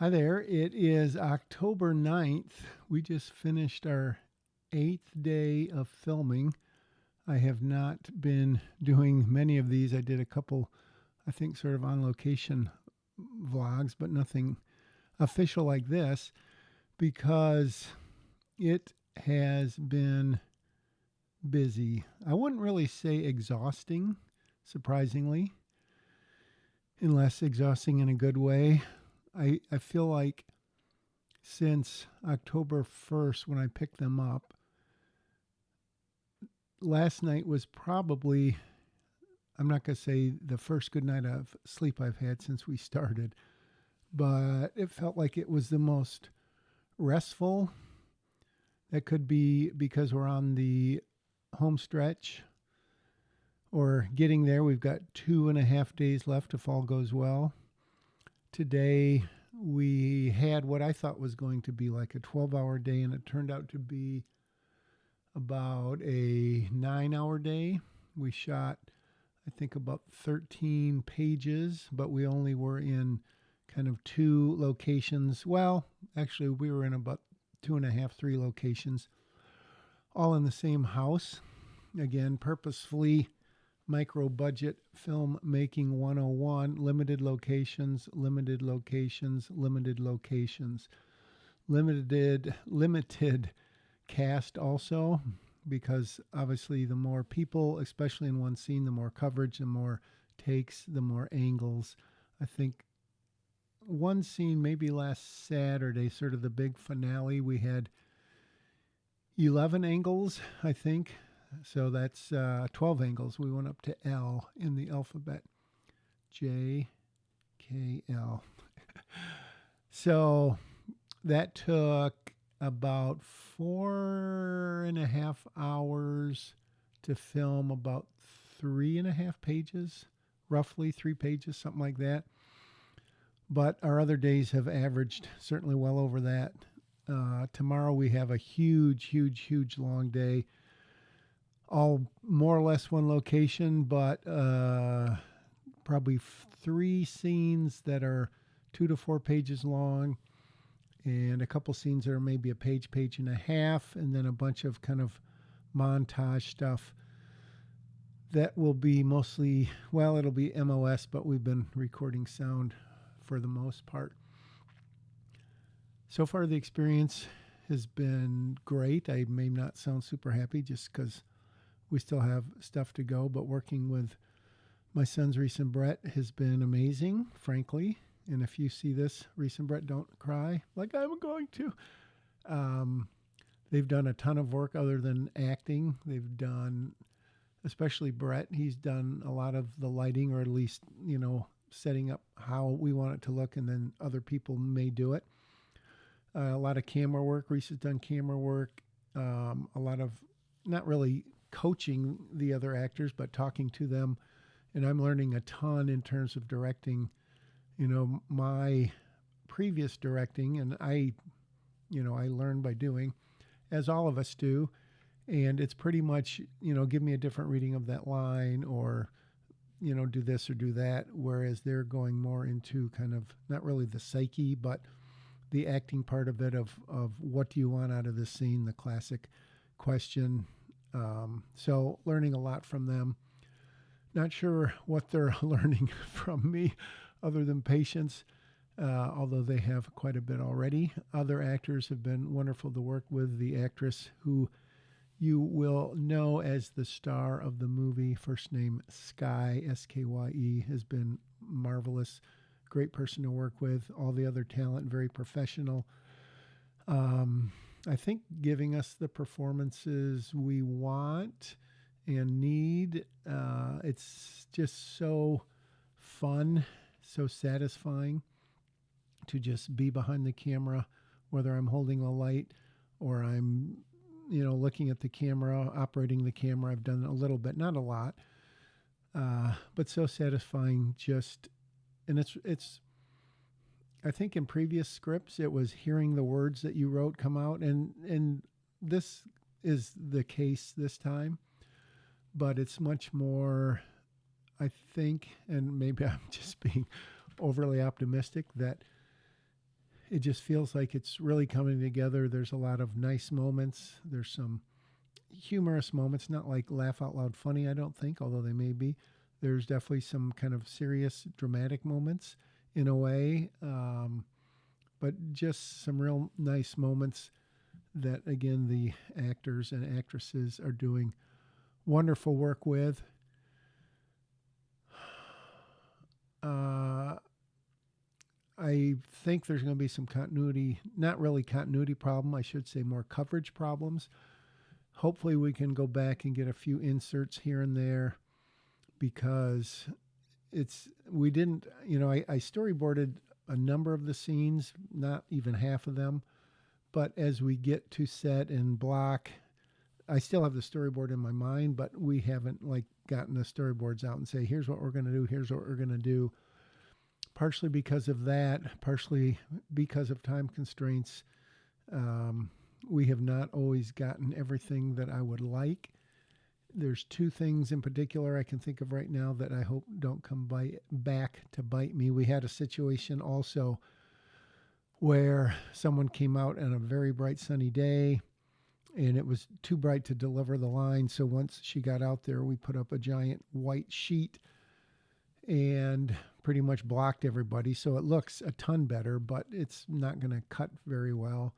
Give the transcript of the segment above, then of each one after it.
Hi there. It is October 9th. We just finished our eighth day of filming. I have not been doing many of these. I did a couple, I think, sort of on location vlogs, but nothing official like this because it has been busy. I wouldn't really say exhausting, surprisingly, unless exhausting in a good way. I feel like since October 1st when I picked them up. Last night was probably, I'm not going to say the first good night of sleep I've had since we started, but it felt like it was the most restful. That could be because we're on the home stretch or getting there. We've got 2.5 days left if all goes well. Today, we had what I thought was going to be like a 12-hour day, and it turned out to be about a 9-hour day. We shot, I think, about 13 pages, but we only were in kind of two locations. Well, actually, we were in about two and a half, three locations, all in the same house. Again, purposefully micro budget filmmaking 101, limited locations, limited locations, limited locations, limited cast also, because obviously the more people, especially in one scene, the more coverage, the more takes, the more angles. I think one scene, maybe last Saturday, sort of the big finale, we had 11 angles, I think. So that's 12 angles. We went up to L in the alphabet. J, K, L. So that took about 4.5 hours to film about 3.5 pages, roughly 3 pages, something like that. But our other days have averaged certainly well over that. Tomorrow we have a huge long day, all more or less one location, but probably three scenes that are 2 to 4 pages long, and a couple scenes that are maybe a page, page and a half, and then a bunch of kind of montage stuff that will be mostly, well, it'll be MOS, but we've been recording sound for the most part. So far, the experience has been great. I may not sound super happy just because we still have stuff to go, but working with my son's Reese and Brett has been amazing, frankly. And if you see this, Reese and Brett, don't cry like I'm going to. They've done a ton of work other than acting. They've done, especially Brett, he's done a lot of the lighting, or at least, setting up how we want it to look, and then other people may do it. A lot of camera work. Reese has done camera work. A lot of, not really coaching the other actors, but talking to them. And I'm learning a ton in terms of directing. My previous directing, and I learn by doing, as all of us do. And it's pretty much, give me a different reading of that line, or, do this or do that. Whereas they're going more into kind of not really the psyche, but the acting part of it, of what do you want out of this scene, the classic question. So learning a lot from them. Not sure what they're learning from me other than patience, although they have quite a bit already. Other actors have been wonderful to work with. The actress who you will know as the star of the movie, first name Skye, Skye, has been marvelous. Great person to work with. All the other talent, very professional. I think giving us the performances we want and need. It's just so fun, so satisfying to just be behind the camera, whether I'm holding a light or I'm, looking at the camera, operating the camera. I've done a little bit, not a lot, but so satisfying. And it's. I think in previous scripts, it was hearing the words that you wrote come out, and this is the case this time. But it's much more, I think, and maybe I'm just being overly optimistic, that it just feels like it's really coming together. There's a lot of nice moments. There's some humorous moments, not like laugh out loud funny, I don't think, although they may be. There's definitely some kind of serious, dramatic moments in a way, but just some real nice moments that, again, the actors and actresses are doing wonderful work with. Uh, I think there's going to be some continuity, not really continuity problem, I should say more coverage problems. Hopefully, we can go back and get a few inserts here and there because we didn't, I storyboarded a number of the scenes, not even half of them. But as we get to set and block, I still have the storyboard in my mind, but we haven't like gotten the storyboards out and say, here's what we're going to do, here's what we're going to do. Partially because of that, partially because of time constraints. We have not always gotten everything that I would like. There's two things in particular I can think of right now that I hope don't come back to bite me. We had a situation also where someone came out on a very bright sunny day and it was too bright to deliver the line. So once she got out there, we put up a giant white sheet and pretty much blocked everybody. So it looks a ton better, but it's not going to cut very well.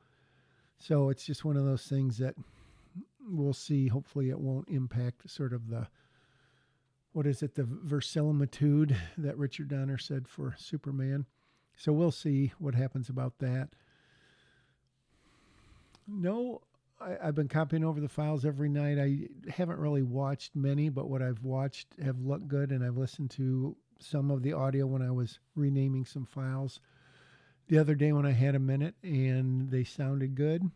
So it's just one of those things that we'll see. Hopefully it won't impact sort of the verisimilitude that Richard Donner said for Superman. So we'll see what happens about that. No, I've been copying over the files every night. I haven't really watched many, but what I've watched have looked good, and I've listened to some of the audio when I was renaming some files the other day when I had a minute, and they sounded good.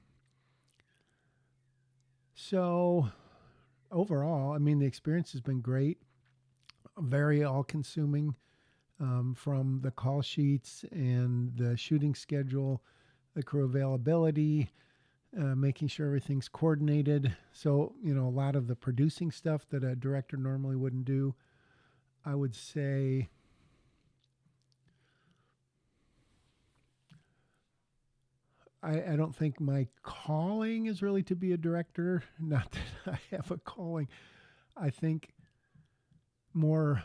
So overall, I mean, the experience has been great, very all-consuming, from the call sheets and the shooting schedule, the crew availability, making sure everything's coordinated. So, a lot of the producing stuff that a director normally wouldn't do, I would say I don't think my calling is really to be a director. Not that I have a calling. I think more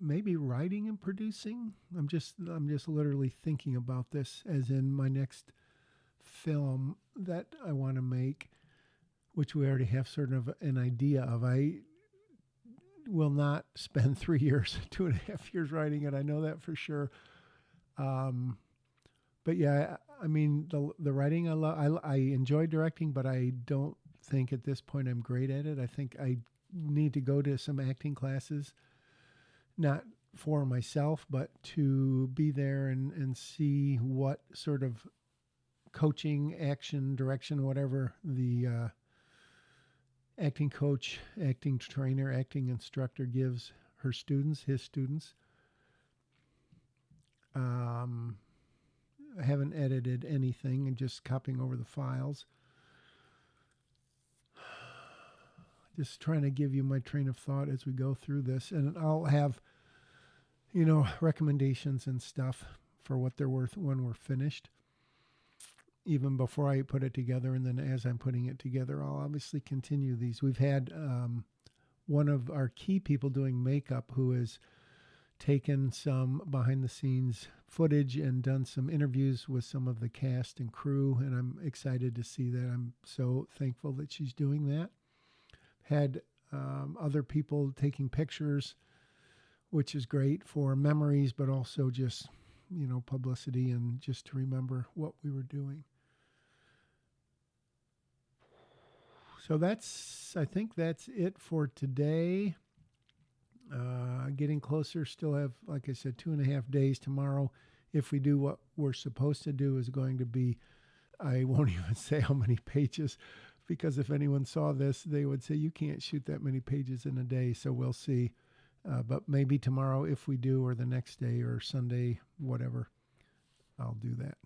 maybe writing and producing. I'm just literally thinking about this as in my next film that I want to make, which we already have sort of an idea of. I will not spend 3 years, 2.5 years writing it. I know that for sure. But yeah, I mean, the writing I love. I enjoy directing, but I don't think at this point I'm great at it. I think I need to go to some acting classes, not for myself, but to be there and see what sort of coaching, action, direction, whatever the acting coach, acting trainer, acting instructor gives his students. I haven't edited anything and just copying over the files. Just trying to give you my train of thought as we go through this. And I'll have, recommendations and stuff for what they're worth when we're finished, even before I put it together. And then as I'm putting it together, I'll obviously continue these. We've had one of our key people doing makeup who has taken some behind the scenes footage and done some interviews with some of the cast and crew, and I'm excited to see that. I'm so thankful that she's doing that. Had other people taking pictures, which is great for memories, but also just, publicity and just to remember what we were doing. So I think that's it for today. Getting closer, still have, like I said, 2.5 days. Tomorrow, if we do what we're supposed to do, is going to be, I won't even say how many pages, because if anyone saw this, they would say, you can't shoot that many pages in a day. So we'll see. But maybe tomorrow, if we do, or the next day or Sunday, whatever, I'll do that.